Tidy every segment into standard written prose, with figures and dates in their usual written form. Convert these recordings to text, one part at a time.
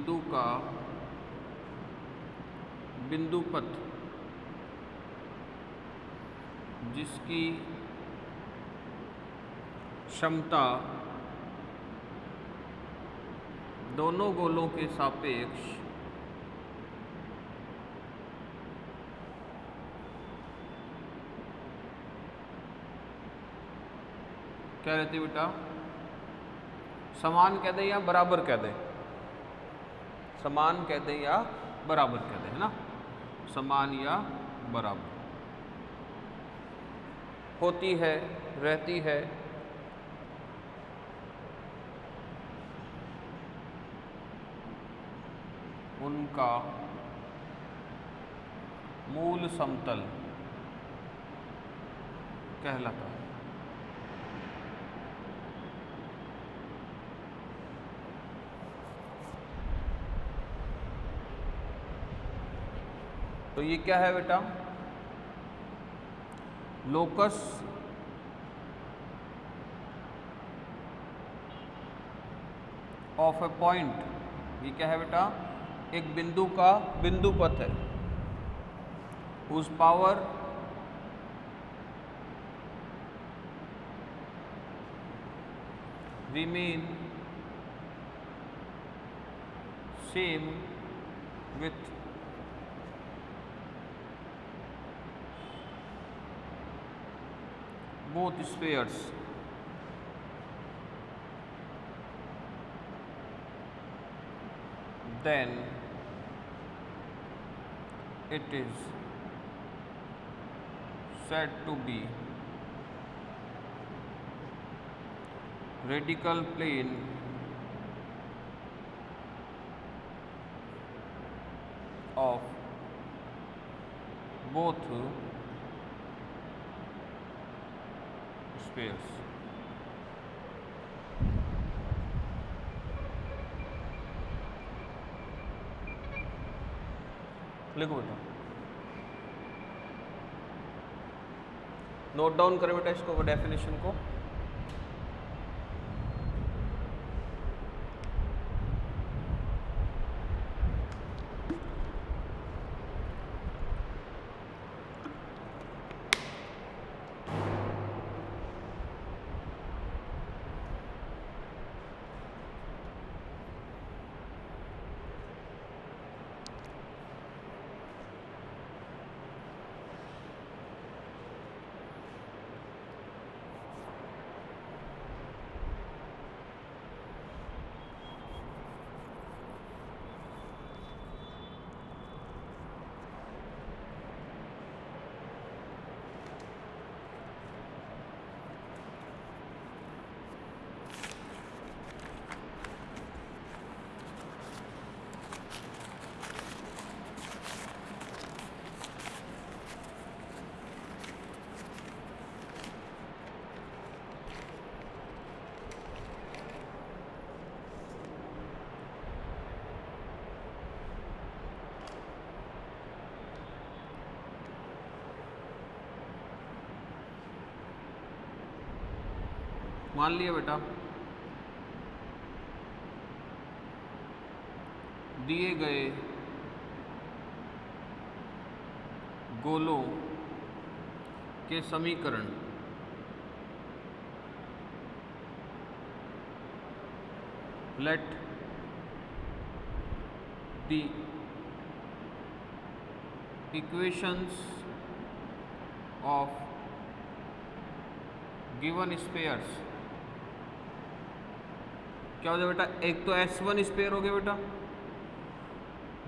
बिंदु का बिंदुपथ जिसकी क्षमता दोनों गोलों के सापेक्ष क्या रहती है बेटा? समान कह दें या बराबर कह दें? समान कह दें या बराबर कह दें, है ना? समान या बराबर होती है, रहती है, उनका मूल समतल कहलाता है। तो ये क्या है बेटा? Locus of A point. ये क्या है बेटा? एक बिंदु का बिंदुपथ है, उस power remain same with both spheres. Then it is said to be radical plane of both spheres. लिखो बेटा, नोट डाउन करें बेटा इसको, डेफिनेशन को। मान लिया बेटा, दिए गए गोलों के समीकरण let the equations of given spheres. क्या हो जाए बेटा? एक तो S1 स्पेयर हो गया बेटा,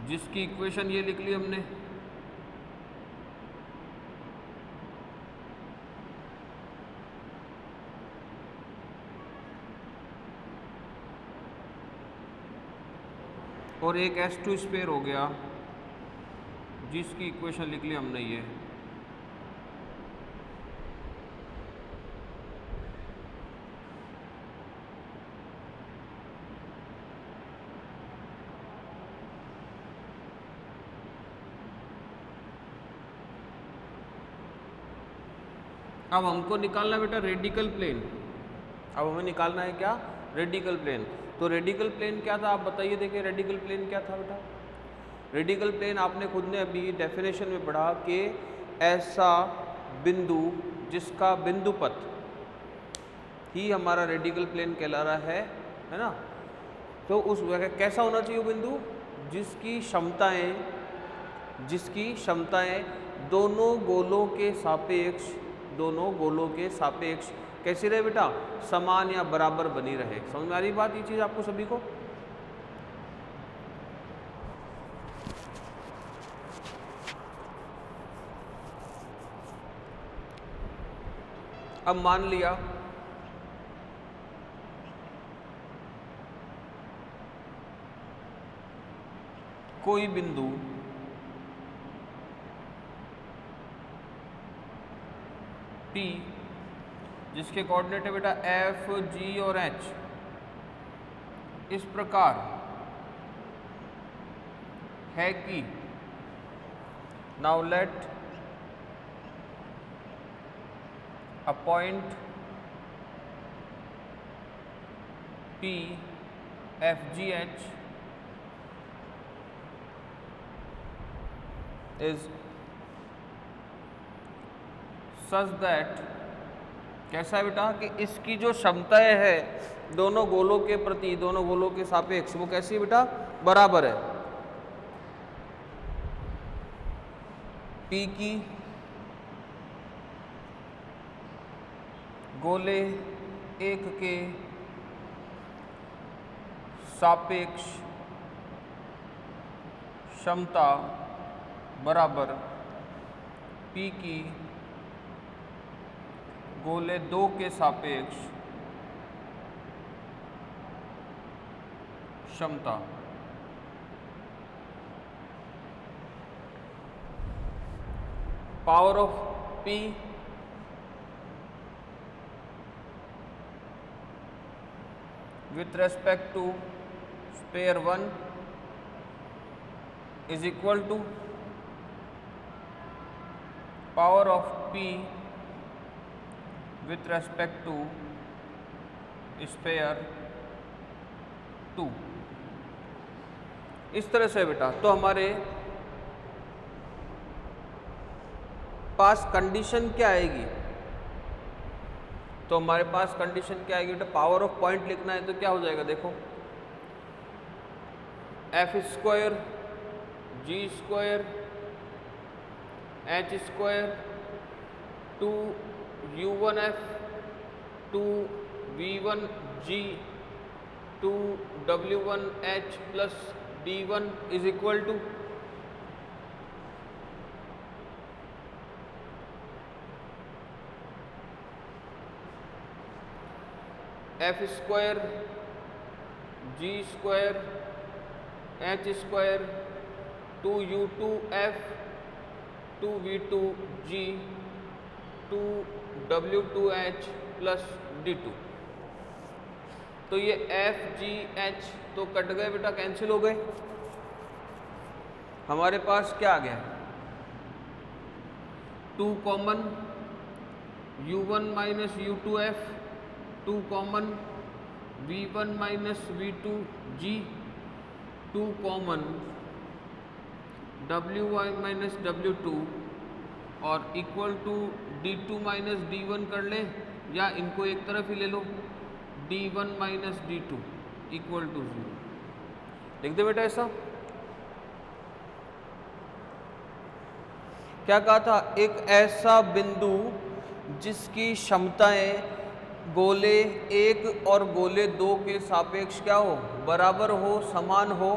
जिसकी इक्वेशन ये लिख ली हमने, और एक S2 स्पेयर हो गया जिसकी इक्वेशन लिख ली हमने ये। अब हमको निकालना बेटा रेडिकल प्लेन। अब हमें निकालना है क्या? Radical plane. तो रेडिकल प्लेन क्या था, आप बताइए। देखिए रेडिकल प्लेन क्या था बेटा। रेडिकल प्लेन आपने खुद ने अभी डेफिनेशन में पढ़ा कि ऐसा बिंदु जिसका बिंदुपथ ही हमारा रेडिकल प्लेन कहला रहा है ना। तो उस कैसा होना चाहिए वो बिंदु, जिसकी क्षमताएं दोनों गोलों के सापेक्ष कैसी रहे बेटा, समान या बराबर बनी रहे। समझ में आ रही बात, ये चीज आपको सभी को। अब मान लिया कोई बिंदु P जिसके कोऑर्डिनेट है बेटा F, G और H इस प्रकार है कि now let a point P F G H is such that कैसा है बेटा कि इसकी जो क्षमताएं है दोनों गोलों के प्रति, दोनों गोलों के सापेक्ष वो कैसी है बेटा, बराबर है। P की गोले एक के सापेक्ष क्षमता बराबर P की गोले दो के सापेक्ष क्षमता। Power of P with respect to spare 1 is equal to power of P with respect to spare 2। इस तरह से बेटा तो हमारे पास कंडीशन क्या आएगी, तो हमारे पास कंडीशन क्या आएगी बेटा, पावर ऑफ पॉइंट लिखना है तो क्या हो जाएगा, देखो F square G square H square 2U1F 2V1G 2W1H plus D1 is equal to F square G square H square 2U2F 2V2G 2W2H plus D2। तो ये F G H तो कट गए बेटा, कैंसिल हो गए। हमारे पास क्या आ गया, 2 common U1 minus U2F 2 common V1 minus V2G 2 common WY minus W2 और equal to D2 minus D1 कर ले, या इनको एक तरफ ही ले लो, D1 minus D2 equal to 0। लिख दे बेटा ऐसा। क्या कहा था, एक ऐसा बिंदु जिसकी क्षमताएं गोले एक और गोले दो के सापेक्ष क्या हो, बराबर हो, समान हो,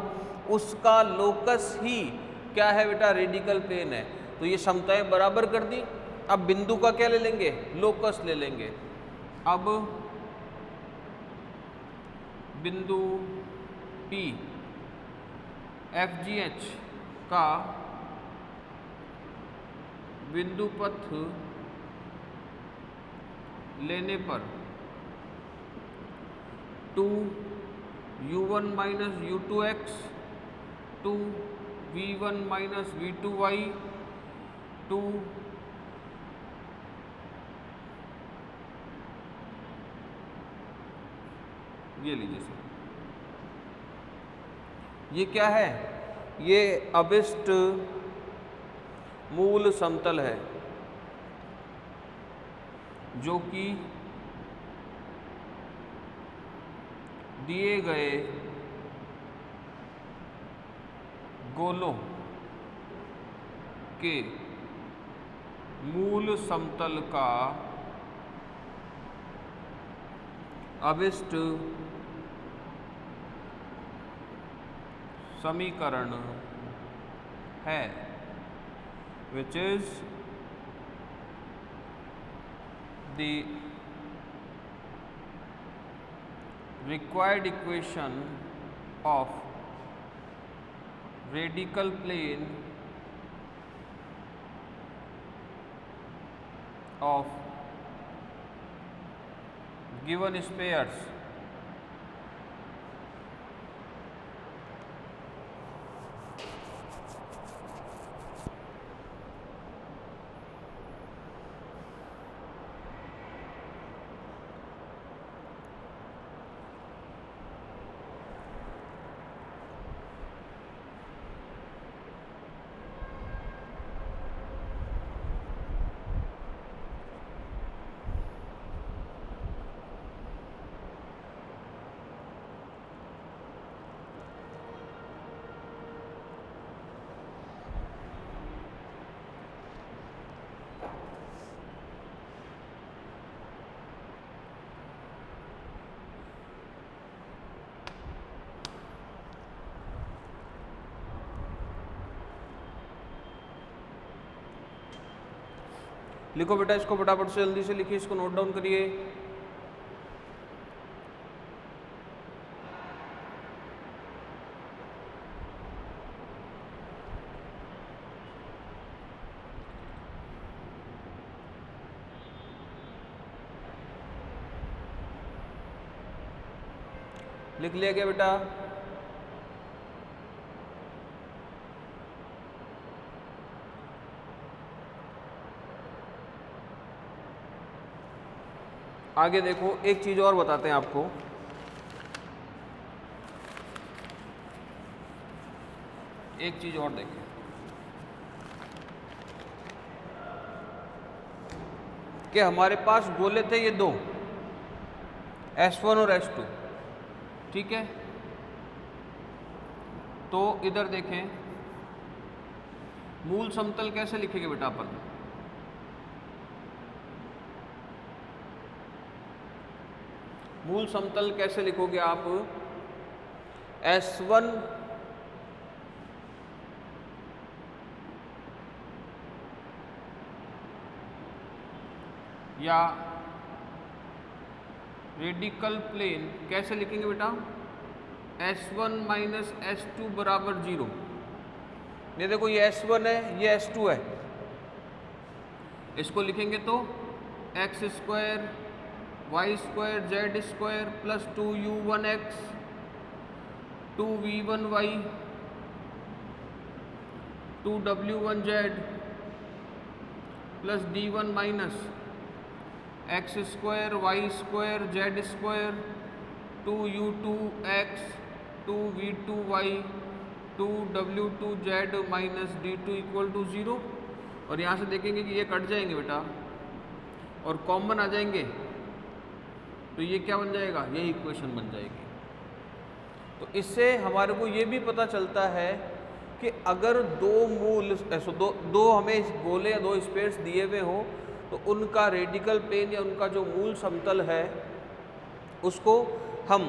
उसका लोकस ही क्या है बेटा, रेडिकल प्लेन है। तो ये क्षमताएं बराबर कर दी। अब बिंदु का क्या ले लेंगे, लोकस ले लेंगे। अब बिंदु P FGH का बिंदु पथ लेने पर 2U1 minus U2X 2V1 minus V2Y 2 ये लीजिए सर ये क्या है? ये अभिष्ट मूल समतल है जो कि दिए गए गोलों के मूल समतल का अभिष्ट समीकरण है, which is the required equation of radical plane of given spheres लिखो बेटा, इसको फटाफट से जल्दी से लिखिए, इसको नोट डाउन करिए। लिख लिया क्या बेटा? आगे देखो, एक चीज और बताते हैं आपको। एक चीज और देखें, कि हमारे पास गोले थे ये दो, S1 और S2, ठीक है। तो इधर देखें, मूल समतल कैसे लिखेंगे बेटा अपन? मूल समतल कैसे लिखोगे आप? S1 या रेडिकल प्लेन कैसे लिखेंगे बेटा? S1 माइनस S2 बराबर 0। ये देखो, ये S1 है, ये S2 है। इसको लिखेंगे तो x square y square z square plus 2u1x 2v1y 2w1z plus d1 minus x square y square z square 2u2x 2v2y 2w2z minus d2 equal to 0। और यहाँ से देखेंगे कि ये कट जाएंगे बेटा और कॉमन आ जाएंगे, तो ये क्या बन जाएगा? ये इक्वेशन बन जाएगी। तो इससे हमारे को ये भी पता चलता है कि अगर दो मूल ऐसे दो हमें गोले या दो स्पेयर्स दिए हुए हों तो उनका रेडिकल प्लेन या उनका जो मूल समतल है उसको हम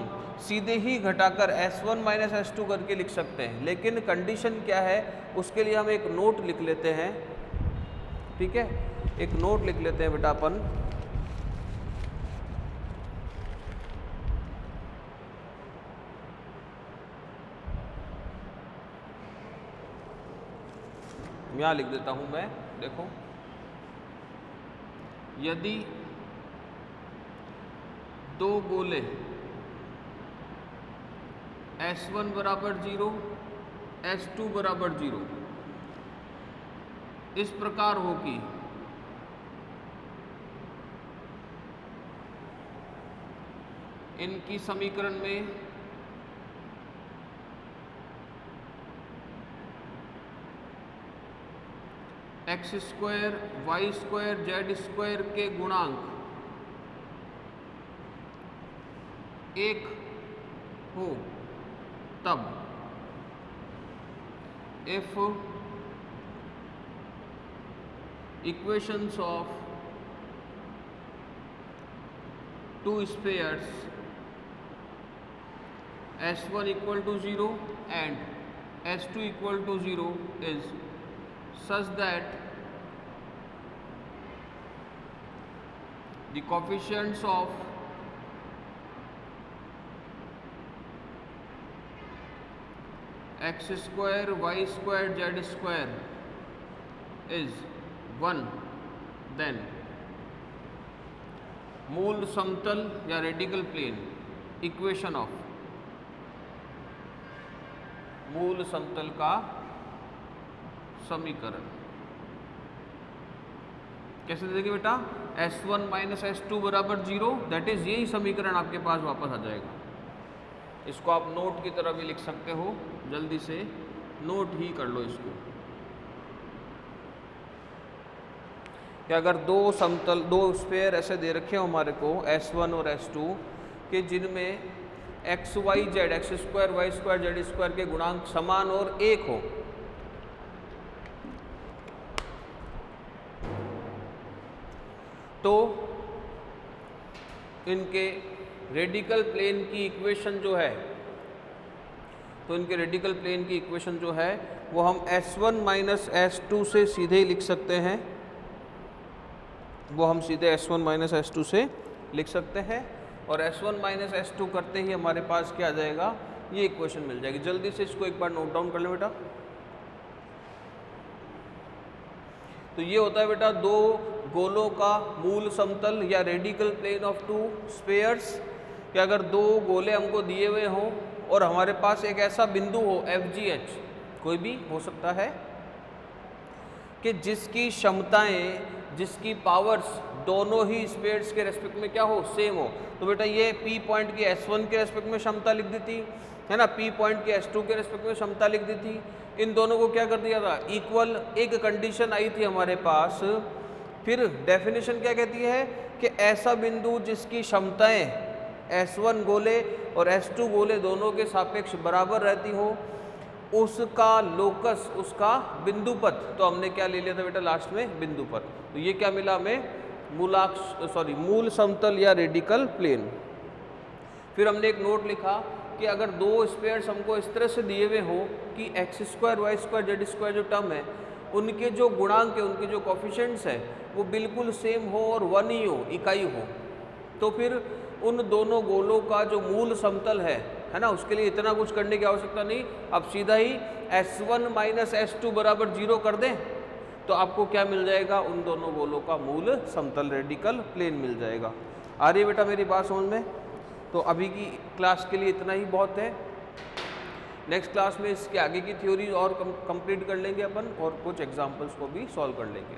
सीधे ही घटाकर S1 माइनस S2 करके लिख सकते हैं। लेकिन कंडीशन क्या है, उसके लिए हम एक नोट लिख लेते हैं, ठीक है। एक नोट लिख लेते हैं बेटा अपन। यहाँ लिख देता हूं मैं, देखो, यदि दो गोले S1 बराबर 0 S2 बराबर 0 इस प्रकार हो कि इनकी समीकरण में x square y square z square के गुणांक एक हो तब if equations of two spheres S1 equal to 0 and S2 equal to 0 is such that the coefficients of x square y square z square is 1, then मूल समतल या radical plane equation of मूल समतल का समीकरण कैसे देंगे बेटा? S1 माइनस S2 बराबर 0, दैट इज यही समीकरण आपके पास वापस आ जाएगा। इसको आप नोट की तरह भी लिख सकते हो, जल्दी से नोट ही कर लो इसको कि अगर दो स्फेयर ऐसे दे रखे हो हमारे को S1 और S2 कि जिनमें x y z x square y square z square के गुणांक समान और एक हो, तो इनके रेडिकल प्लेन की इक्वेशन जो है वो हम S1 माइनस S2 से सीधे ही लिख सकते हैं। वो हम सीधे S1 माइनस S2 से लिख सकते हैं और S1 माइनस S2 करते ही हमारे पास क्या आ जाएगा? ये इक्वेशन मिल जाएगी। जल्दी से इसको एक बार नोट डाउन कर लें बेटा। तो ये होता है बेटा दो गोलों का मूल समतल या radical plane of two spheres कि अगर दो गोले हमको दिए हुए हों और हमारे पास एक ऐसा बिंदु हो FGH, कोई भी हो सकता है, कि जिसकी क्षमताएं जिसकी पावर्स दोनों ही स्फेयर्स के रेस्पेक्ट में क्या हो? सेम हो। तो बेटा ये P पॉइंट की S1 के रेस्पेक्ट में क्षमता लिख दी थी, है ना, P पॉइंट की S2 के रेस्पेक्ट में क्षमता लिख दी थी। इन दोनों को क्या कर दिया था? इक्वल। एक कंडीशन आई थी हमारे पास, फिर डेफिनेशन क्या कहती है कि ऐसा बिंदु जिसकी क्षमताएं S1 गोले और S2 गोले दोनों के सापेक्ष बराबर रहती हो, उसका लोकस, उसका बिंदुपथ, तो हमने क्या ले लिया था बेटा लास्ट में? बिंदुपथ। तो ये क्या मिला हमें? मूल समतल या रेडिकल प्लेन। फिर हमने एक नोट लिखा कि अगर दो स्फेयर्स हमको इस तरह से दिए हुए हो कि x square y square z square जो टर्म है उनके जो गुणांक है, उनके जो कोफिशिएंट्स है वो बिल्कुल सेम हो और 1 ही हो, इकाई हो, तो फिर उन दोनों गोलों का जो मूल समतल है ना, उसके लिए इतना कुछ करने की आवश्यकता नहीं। अब सीधा ही S1 माइनस S2 बराबर 0 कर दें तो आपको क्या मिल जाएगा? उन दोनों गोलों का मूल समतल रेडिकल प्लेन मिल जाएगा। आ रही है बेटा मेरी बात समझ में? तो अभी की क्लास के लिए इतना ही बहुत है। नेक्स्ट क्लास में इसके आगे की थ्योरी और कंप्लीट कर लेंगे अपन और कुछ एग्जाम्पल्स को भी सॉल्व कर लेंगे।